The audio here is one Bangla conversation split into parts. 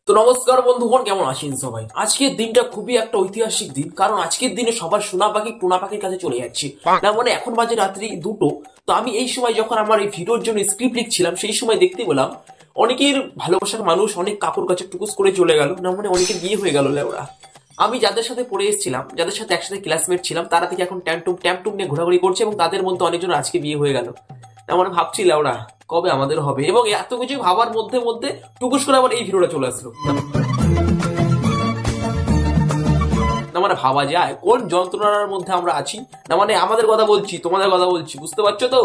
তো নমস্কার বন্ধুগণ, কেমন আছেন সবাই? আজকের দিনটা খুবই একটা ঐতিহাসিক দিন, কারণ আজকের দিনে সবার সোনা পাখি টোনা পাখির কাছে চলে যাচ্ছে না। মানে এখন বাজে রাত্রি 2টো। তো আমি এই সময় যখন আমার এই ভিডিওর জন্য স্ক্রিপ্ট লিখছিলাম, সেই সময় দেখতে পেলাম অনেকের ভালোবাসার মানুষ অনেক কাকুর কাছে টুকুস করে চলে গেল না। মানে অনেকের বিয়ে হয়ে গেল লেওরা। আমি যাদের সাথে পড়ে এসেছিলাম, যাদের সাথে একসাথে ক্লাসমেট ছিলাম, তারা থেকে এখন ট্যাম্পটুম নিয়ে ঘোরাঘুরি করছে এবং তাদের মধ্যে অনেকজন আজকে বিয়ে হয়ে গেল। মানে ভাবছি লেওরা কবে আমাদের হবে, এবং এত কিছু ভাবার মধ্যে মধ্যে টুকুস করে আবার এই ভিডিওটা চলে আসলো। না মানে ভাবা যায় কোন যন্ত্রণার মধ্যে আমরা আছি। না মানে আমাদের কথা বলছি, তোমাদের কথা বলছি, বুঝতে পারছো তো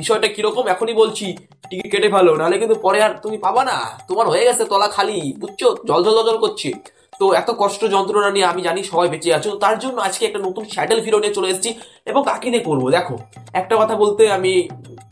বিষয়টা কিরকম? এখনই বলছি টিকিট কেটে ফেলো, নাহলে কিন্তু পরে আর তুমি পাবা না। তোমার হয়ে গেছে তলা খালি, বুঝছো, জল জল জল করছে। তো এত কষ্ট যন্ত্রণা নিয়ে আমি জানি সবাই বেঁচে আছো, তার জন্য আজকে একটা নতুন স্যাডেল ভিডিও নিয়ে চলে এসেছি। এবং কাকে নিয়ে করবো দেখো, একটা কথা বলতে আমি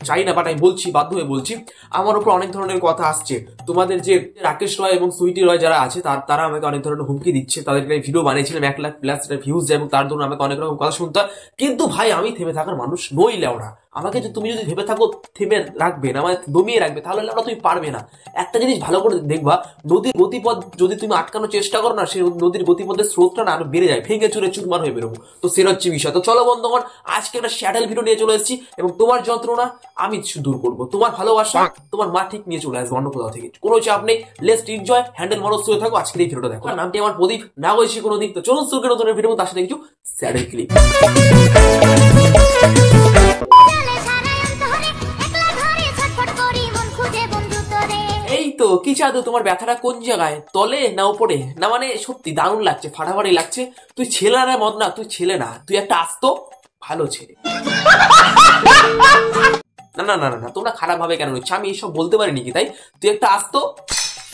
চাই না, বাট আমি বলছি, বাধ্য হয়ে বলছি। আমার উপর অনেক ধরনের কথা আসছে। তোমাদের যে রাকেশ রয় এবং সুইটি রয় যারা আছে, তারা আমাকে অনেক ধরনের হুমকি দিচ্ছে। তাদেরকে ভিডিও বানিয়েছিলাম 1 লাখ প্লাস ভিউজ, এবং তার জন্য আমাকে অনেক রকম কথা শুনতে হয়। কিন্তু ভাই আমি থেমে থাকার মানুষ নই লেওড়া। আমাকে তুমি যদি ভেবে থাকো থেমে রাখবে না, মানে দমিয়ে রাখবে, তাহলে লেওড়া তুমি পারবে না। একটা জিনিস ভালো করে দেখবা, নদীর গতিপথ যদি তুমি আটকানোর চেষ্টা করো না, সেই নদীর গতিপথের স্রোতটা না আরো বেড়ে যায়, ভেঙে চুরে চুরমার হয়ে বেরোবো। তো সেটা হচ্ছে বিষয়। তো চলো বন্ধুগণ, আজকে একটা স্যাডেল ভিডিও নিয়ে চলে এসেছি, এবং তোমার যন্ত্রণা আমি দূর করবো, তোমার ভালোবাসা তোমার মা ঠিক নিয়ে চলে আসবে অন্য কোথাও থেকে। কোনো চাপ নেই, লেটস এনজয়, হ্যান্ডেল মারো, শুয়ে থাকো। আজকের এই ভিডিওটা দেখো। নামটি আমার প্রদীপ, না হয়েছি কোনোদিন। তো চলুন শুরু করে নতুন ভিডিও, তার সাথে কিছু স্যাডেল ক্লিপ। এই তো কি চাঁদু, তোমার ব্যথাটা কোন জায়গায়, তলে না উপরে? না মানে সত্যি দারুণ লাগছে, ফাটাফাটি লাগছে। তুই ছেলে না মদ না, তুই ছেলে না, তুই একটা আস্ত ভালো ছেলে। না না না না, তোমরা খারাপ ভাবে কেন নিচ্ছ? আমি এইসব বলতে পারি নাকি? তাই তুই একটা আস্ত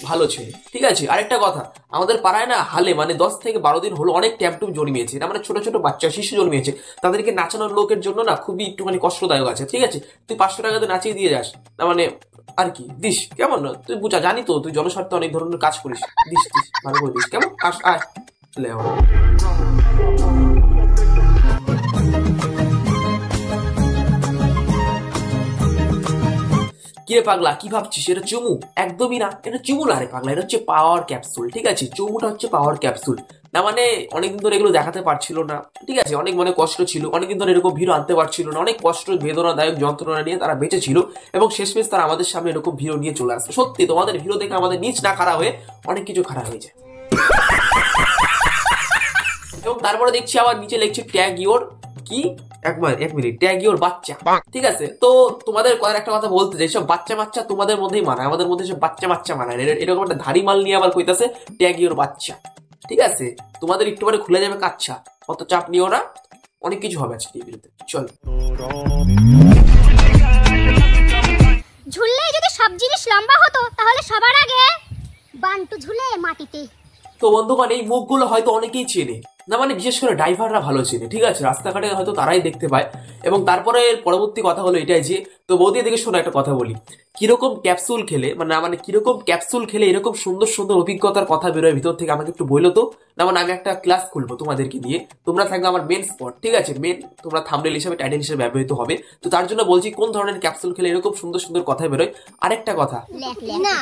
ভালো ছেলে, ঠিক আছে? আরেকটা কথা, আমাদের পাড়ায় না হালে মানে 10 থেকে 12 দিন হলো অনেক ট্যাপটুপ জন্মিয়েছে। না মানে ছোট ছোট বাচ্চা শিশু জন্মিয়েছে, তাদেরকে নাচানোর লোকের জন্য না খুবই একটুখানি কষ্টদায়ক আছে, ঠিক আছে? তুই 500 টাকাতে নাচিয়ে দিয়ে যাস, না মানে আর কি দিস, কেমন? তুই বুঝা, জানি তো তুই জনস্বার্থে অনেক ধরনের কাজ করিস, দিস দিস ভালো করে দিস, কেমন? আয় লেও। কিরে পাগলা, কি ভাবছিস এটা চুমু? একদমই না, এটা চুমু না রে পাগলা, এটা হচ্ছে পাওয়ার ক্যাপসুল, ঠিক আছে? চুমুটা হচ্ছে পাওয়ার ক্যাপসুল। না মানে অনেকদিন ধরে এগুলো দেখাতে পারছিল না, ঠিক আছে? অনেক মনে কষ্ট ছিল, অনেকদিন ধরে এরকম ভিডিও আনতে পারছিল না, অনেক কষ্ট বেদনাদায়ক যন্ত্রণা নিয়ে তারা বেঁচে ছিল, এবং শেষমেশ তারা আমাদের সামনে এরকম ভিডিও নিয়ে চলে আসে। সত্যি তোমাদের ভিডিও দেখে আমাদের নিচ না খারাপ হয়ে অনেক কিছু খারাপ হয়ে যায়। এবং তারপরে দেখছি আবার নিচে লিখছে ট্যাগ ইওর কি, এক মিনিট, ট্যাগ ইওর বাচ্চা, ঠিক আছে? তো তোমাদের একটা কথা বলতে চাই, সব বাচ্চা বাচ্চা তোমাদের মধ্যেই মানায়, আমাদের মধ্যে সব বাচ্চা বাচ্চা মানায়। এরকম একটা ধারি মাল নিয়ে আবার কইতাছে ট্যাগ ইওর বাচ্চা, ঠিক আছে? তোমাদের একটু পরে খুলে যাবে কাচ্চা, অত চাপ নিও না, অনেক কিছু হবে আজকে এই ভিডিওতে। চল, ঝুললে যদি সব জিনিস লম্বা হতো, তাহলে সবার আগে বান্টু ঝুলে মাটিতে। তো বন্ধুগণ, এই মুখগুলো হয়তো অনেকেই চেনে, না মানে বিশেষ করে ড্রাইভাররা ভালো চেনে, ঠিক আছে? রাস্তাঘাটে হয়তো তারাই দেখতে পায়। এবং তারপরে পরবর্তী কথা হলো এটাই যে, তো বৌদি দেখে শোনো একটা কথা বলি, কিরকম ক্যাপসুল খেলে, মানে কিরকম ক্যাপসুল খেলে এরকম সুন্দর সুন্দর অভিজ্ঞতার কথা বেরোয় ভিতর থেকে, আমাকে একটু বললো তো। না মানে আমি একটা ক্লাস খুলবো তোমাদেরকে নিয়ে, তোমরা থাকবে আমার মেন স্পট, ঠিক আছে? মেন তোমরা থাম্বনেল হিসেবে, টাইটেল হিসেবে ব্যবহৃত হবে। তো তার জন্য বলছি কোন ধরনের ক্যাপসুল খেলে এরকম সুন্দর সুন্দর কথা বেরোয়। আরেকটা কথা, না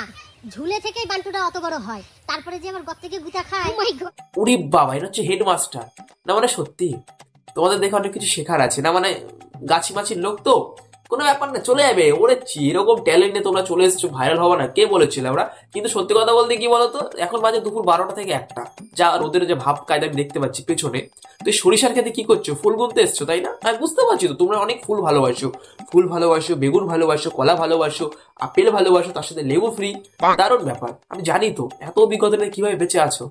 ঝুলে থেকেই বান্টুটা অত বড় হয়, তারপরে যে আবার গর্ত থেকে গুতা খায়। ওরে বাবা, এটা হচ্ছে হেডমাস্টার। না মানে সত্যি তোমাদের দেখে অনেক কিছু শেখার আছে। না মানে গাছি মাছির লোক তো, কোনো ব্যাপার না, চলে যাবে। ওরেছি এরকম ট্যালেন্ট নিয়ে তোমরা চলে এসেছো, ভাইরাল হবা না, কে বলেছিল ওরা? কিন্তু সত্যি কথা বলতে কি বলতো, এখন বাজে দুপুর 12টা থেকে 1টা, যা ওদের যে ভাব কায়দা আমি দেখতে পাচ্ছি পেছনে। তুই সরিষার খেতে কি করছো? ফুল গুনতে এসছো, তাই না? আমি বুঝতে পারছি তো তোমরা অনেক ফুল ভালোবাসো, বেগুন ভালোবাসো, কলা ভালোবাসো, আপেল ভালোবাসো, তার সাথে লেবু ফ্রি। দারুণ ব্যাপার, আমি জানি তো এত অভিজ্ঞতা নিয়ে কিভাবে বেঁচে আছো।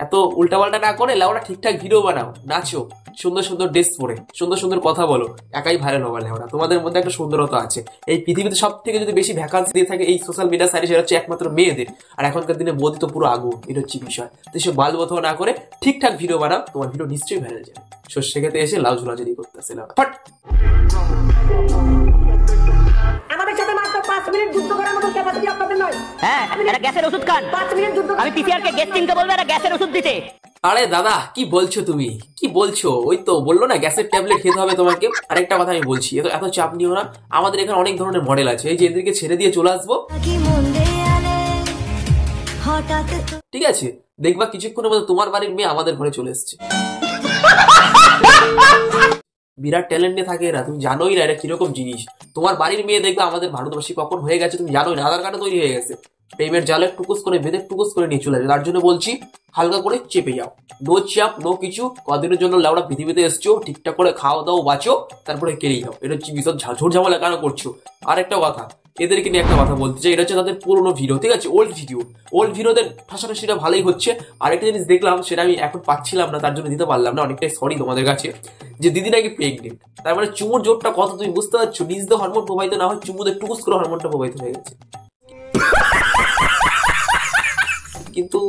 এত উল্টাপাল্টা না করে লেওরা ঠিকঠাক ভিডিও বানাও, নাচো, সুন্দর সুন্দর ড্রেস পরে, সুন্দর সুন্দর কথা বলো, একাই ভাইরাল হবা লেওরা। তোমাদের মধ্যে একটা সুন্দরতা আছে। এই পৃথিবীতে সব থেকে যদি বেশি ভ্যাকান্সি দিয়ে থাকে এই সোশ্যাল মিডিয়া সাইডে, সেটা হচ্ছে একমাত্র মেয়েদের। আর এখনকার দিনে বৌদি তো পুরো আগুন, এটা হচ্ছে বিষয়। তো সে বালবথ না করে ঠিকঠাক ভিডিও বানাও, তোমার ভিডিও নিশ্চয়ই ভাইরাল যাবে। সর্ষে খেতে এসে লাউ ঝোলাঝুলি করতেছে না, ফাট। আমাদের সাথে মাত্র 5 মিনিট যুদ্ধ করার মতো ক্যাপাসিটি আপনাদের নয়। হ্যাঁ, এটা গ্যাসের ওষুধ খান। 5 মিনিট যুদ্ধ। আমি পিসিআর কে গ্যাস কিনতে বলবো, এটা গ্যাসের ওষুধ দিতে। আরে দাদা, কি বলছো তুমি? কি বলছো? ওই তো বললো না গ্যাসের ট্যাবলেট খেতে হবে তোমাকে। আরেকটা কথা আমি বলছি, এত চাপ নিও না। আমাদের এখানে অনেক ধরনের মডেল আছে, এই যে এদেরকে ছেড়ে দিয়ে চলে আসবো। ঠিক আছে, দেখবা কিছুক্ষণের মধ্যে তোমার বাড়ির মেয়ে আমাদের ঘরে চলে এসছে। বিরাট ট্যালেন্ট নিয়ে থাকে এরা, তুমি জানোই না এটা কিরকম জিনিস। তোমার বাড়ির মেয়ে দেখবে আমাদের ভারতবাসী কখন হয়ে গেছে তুমি জানোই না, আধার কার্ডে তৈরি হয়ে গেছে। প্রেমের জালে টুকুস করে বেঁধে টুকুস করে নিয়ে চলে যাবে। তার জন্য বলছি হালকা করে চেপে যাও, নো চাপ নো কিছু। কদিনের জন্য লেওড়া পৃথিবীতে এসছো, ঠিকঠাক করে খাওয়া দাও বাঁচো, তারপরে কেড়ে যাও। এটা হচ্ছে বিশদ ঝাড় ঝামেলা কেন করছো। আর একটা কথা, এদেরকে নিয়ে একটা কথা বলতে চাই, এটা হচ্ছে তাদের পুরোনো ভিডিও, ঠিক আছে, ওল্ড ভিডিওদের ঠাসাঠাসিটা ভালোই হচ্ছে। আরেকটা জিনিস দেখলাম, সেটা আমি এখন পাচ্ছিলাম না, তার জন্য দিতে পারলাম না, অনেকটাই সরি তোমাদের কাছে, যে দিদি নাকি প্রেগনেন্ট। তার মানে চুমুর জোরটা কত তুমি বুঝতে পারছো। নিজ দিয়ে হরমোন প্রবাহিত না হয়, চুমুদের টুকুস করে হরমোনটা প্রবাহিত হয়ে গেছে। কিন্তু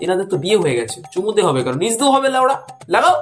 এনাদের তো বিয়ে হয়ে গেছে, চুমুতে হবে কারণ নিজ দিয়ে হবে। লাউড়া লাগাও।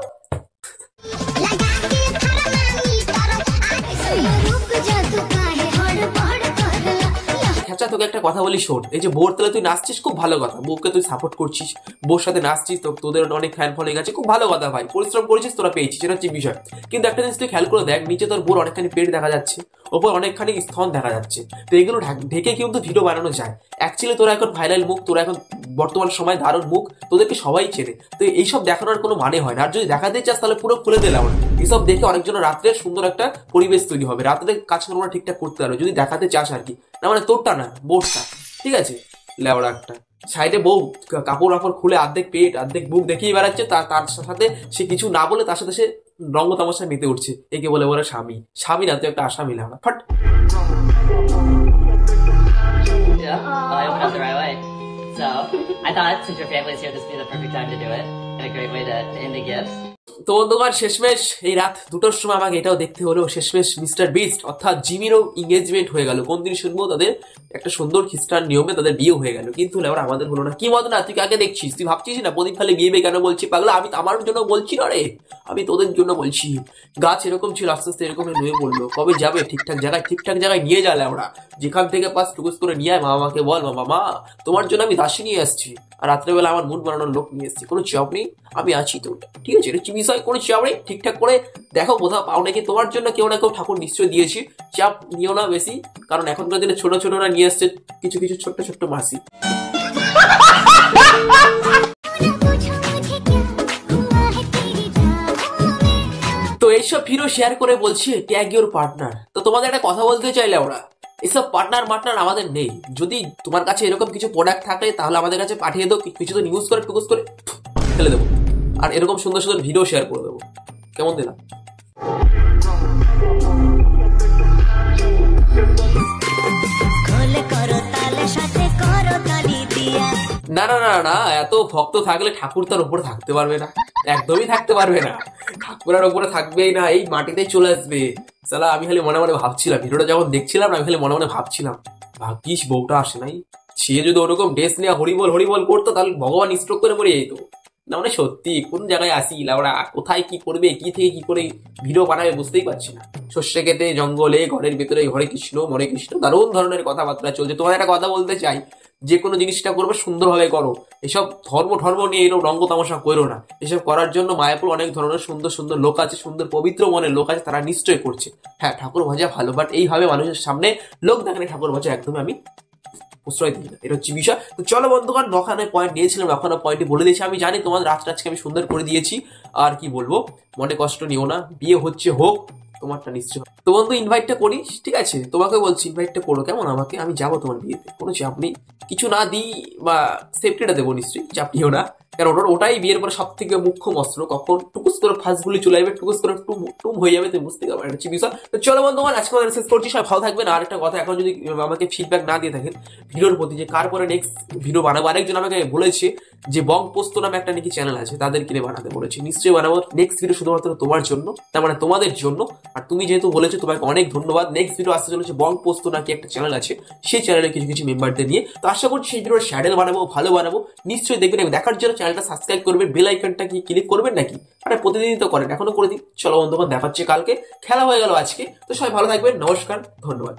তোকে একটা কথা বলি শোন, এই যে বোর তলে তুই নাচছিস খুব ভালো কথা, বউকে তুই সাপোর্ট করছিস, বোর সাথে নাচছিস, তো তোদের অনেক ফ্যান ফলোইং আছে, খুব ভালো কথা ভাই, পরিশ্রম করেছিস তোরা পেয়েছিস, সেটা হচ্ছে বিষয়। কিন্তু একটা জিনিস তুই খেয়াল করে দেখ, নিচে তোর বোর অনেকখানি পেট দেখা যাচ্ছে, ওপর অনেকখানি স্তন দেখা যাচ্ছে, তো এগুলো ঢেকে কিন্তু ভিডিও বানানো যায়। অ্যাকচুয়ালি তোরা এখন ভাইরাল মুখ, তোরা এখন বর্তমান সময় দারুণ মুখ, তোদেরকে সবাই চেনে, তো এইসব দেখানোর কোনো মানে হয় না। আর যদি দেখাতে চাস তাহলে পুরো খুলে দিলাম না, এইসব দেখে অনেকজনের রাত্রে সুন্দর একটা পরিবেশ তৈরি হবে, রাত্রে কাজকর্মটা ঠিকঠাক করতে পারবে যদি দেখাতে চাস আর কি। না মানে তোরটা না, বোরটা, ঠিক আছে, লেওড়া একটা সাইডে বউ কাপড় কাপড় খুলে অর্ধেক পেট অর্ধেক বুক দেখিয়ে বেড়াচ্ছে, তার সাথে সে কিছু না বলে তার সাথে সে রঙ্গ তামাশায় মেতে উঠছে। একে বলে বলে স্বামী, স্বামী না, তুই একটা আসামি লাগা ফাট। Yeah, well, I opened up the right way. So I thought since your family's here, this would be the perfect time to do it, and a great way to end the gifts. তো বন্ধুগণ, শেষমেশ এই রাত 2টোর সময় আমাকে এটাও দেখতে হলো, শেষমেশ মিস্টার বিস্ট অর্থাৎ জিমিরও এঙ্গেজমেন্ট হয়ে গেল। কোন দিন শুনবো, তাদের একটা সুন্দর খ্রিস্টান নিয়মে তাদের বিয়ে হয়ে গেল, কিন্তু এবার আমাদের হলো না। কি মতো না, তুই কাকে দেখছিস, তুই ভাবছিস না প্রদীপ খালে বিয়ে কেন বলছি পাগলা, আমি আমার জন্য বলছি না রে, আমি তোদের জন্য বলছি। গাছ এরকম ছিল, আস্তে আস্তে এরকম নুয়ে পড়লো, কবে যাবে ঠিকঠাক জায়গায় নিয়ে যাবে আমরা, যেখান থেকে পাস টুকুস করে নিয়ে আয়, মামাকে বল মামা তোমার জন্য আমি দাসী নিয়ে আসছি, আর রাত্রেবেলা আমার মুড বানানোর লোক নিয়ে এসছি, কোনো চাপ নেই, আমি আছি তো, ঠিক আছে, এটা বিষয়, কোনো চাপ নেই, ঠিকঠাক করে দেখো কোথাও পাও নাকি, তোমার জন্য কেউ না কেউ ঠাকুর নিশ্চয় দিয়েছি, চাপ নিও না বেশি, কারণ এখনকার দিনে ছোট ছোটরা নিয়ে আসছে কিছু কিছু ছোট্ট ছোট্ট মাসি। তো এইসব ভিডিও শেয়ার করে বলছি ট্যাগ ইউর পার্টনার। তো তোমাদের একটা কথা বলতে চাইলে, ওরা এসব পার্টনার আমাদের নেই। যদি তোমার কাছে এরকম কিছু প্রোডাক্ট থাকে তাহলে আমাদের কাছে পাঠিয়ে দাও, কিছু তো ইউজ করে টুকুস করে ফেলে দেবো, আর এরকম সুন্দর সুন্দর ভিডিও শেয়ার করে দেবো। কেমন দিলাম? না না না না, এত ভক্ত থাকলে ঠাকুর তার উপরে থাকতে পারবে না, একদমই থাকতে পারবে না, ঠাকুরের উপরে থাকবেই না, এই মাটিতে চলে আসবে। সালা আমি খালি মনে মনে ভাবছিলাম, ভিডিওটা যখন দেখছিলাম আমি খালি মনে মনে ভাবছিলাম, ভাগ্যিস বউটা আসে নাই, সে যদি ওরকম ড্রেস নিয়ে হরিবল করতো তাহলে ভগবান স্ট্রোক করে মরে যেত। না মানে সত্যি কোন জায়গায় আসি লাউড়া, কোথায় কি করবে, কি থেকে কি করে ভিডিও বানাবে বুঝতেই পারছি না। সর্ষে খেতে জঙ্গলে, ঘরের ভেতরে হরে কৃষ্ণ মরে কৃষ্ণ, দারুণ ধরনের কথাবার্তা চলছে। তোমার একটা কথা বলতে চাই, যে কোনো জিনিসটা করবে সুন্দরভাবে করো, এসব ধর্ম নিয়ে এরকম রঙ্গ তামাশা করো না। এসব করার জন্য মায়াপুর অনেক ধরনের সুন্দর সুন্দর লোক আছে, সুন্দর পবিত্র মনের লোক আছে, তারা নিশ্চয়ই করছে। হ্যাঁ ঠাকুর ভাজা ভালো, বাট এইভাবে মানুষের সামনে লোক দেখানে ঠাকুর ভাজা একদমই আমি প্রশ্রয় দিই না, এটা হচ্ছে বিষয়। তো চলো বন্ধুগণ, নখানে পয়েন্ট নিয়েছিলাম, নখানে পয়েন্টে বলে দিয়েছি। আমি জানি তোমার রাতকে আমি সুন্দর করে দিয়েছি, আর কি বলবো, মনে কষ্ট নিও না, বিয়ে হচ্ছে হোক, তোমারটা নিশ্চয়। তো বন্ধু ইনভাইটটা করিস, ঠিক আছে, তোমাকে বলছি ইনভাইটটা করো কেমন আমাকে, আমি যাবো তোমার বিয়েতে, কোনো চাপ নেই, কিছু না দিই বা সেফটিটা দেবো নিশ্চয়ই, চাপ নিও না, কারণ ওটাই বিয়ের পরে সব থেকে মুখ্য অস্ত্র। কখন টুকুস করে ফার্স্ট গুলি চলে যাবে, টুকুস করে টুম হয়ে যাবে, তুমি বুঝতে পারবে, এটা হচ্ছে বিষয়। তো চলো বন্ধুগণ, আজকে আমাদের শেষ করছি, সবাই ভালো থাকবেন। আর একটা কথা, এখন যদি আমাকে ফিডব্যাক না দিয়ে থাকেন ভিডিওর প্রতি, যে কার পরে নেক্সট ভিডিও বানাবো, আরেকজন আমাকে বলেছে যে বং পোস্ত নামে একটা নাকি চ্যানেল আছে, তাদের কিনে বানাতে বলেছে, নিশ্চয়ই বানাবো নেক্সট ভিডিও শুধুমাত্র তোমার জন্য, তার মানে তোমাদের জন্য। আর তুমি যেহেতু বলেছো তোমাকে অনেক ধন্যবাদ। নেক্সট ভিডিও আসতে চলেছে বং পোস্ত নাকি একটা চ্যানেল আছে, সেই চ্যানেলে কিছু কিছু মেম্বারদের নিয়ে, তো আশা করছি সেই ভিডিওর শ্যাডেল বানাবো, ভালো বানাবো, নিশ্চয়ই দেখবেন। দেখার জন্য চ্যানেলটা সাবস্ক্রাইব করবেন, বেল আইকনটা কি ক্লিক করবেন নাকি, আরে প্রতিদিনই তো করেন, এখনো করে দিন। চলো বন্ধুগণ, দেখাচ্ছি কালকে, খেলা হয়ে গেল আজকে। তো সবাই ভালো থাকবেন, নমস্কার, ধন্যবাদ।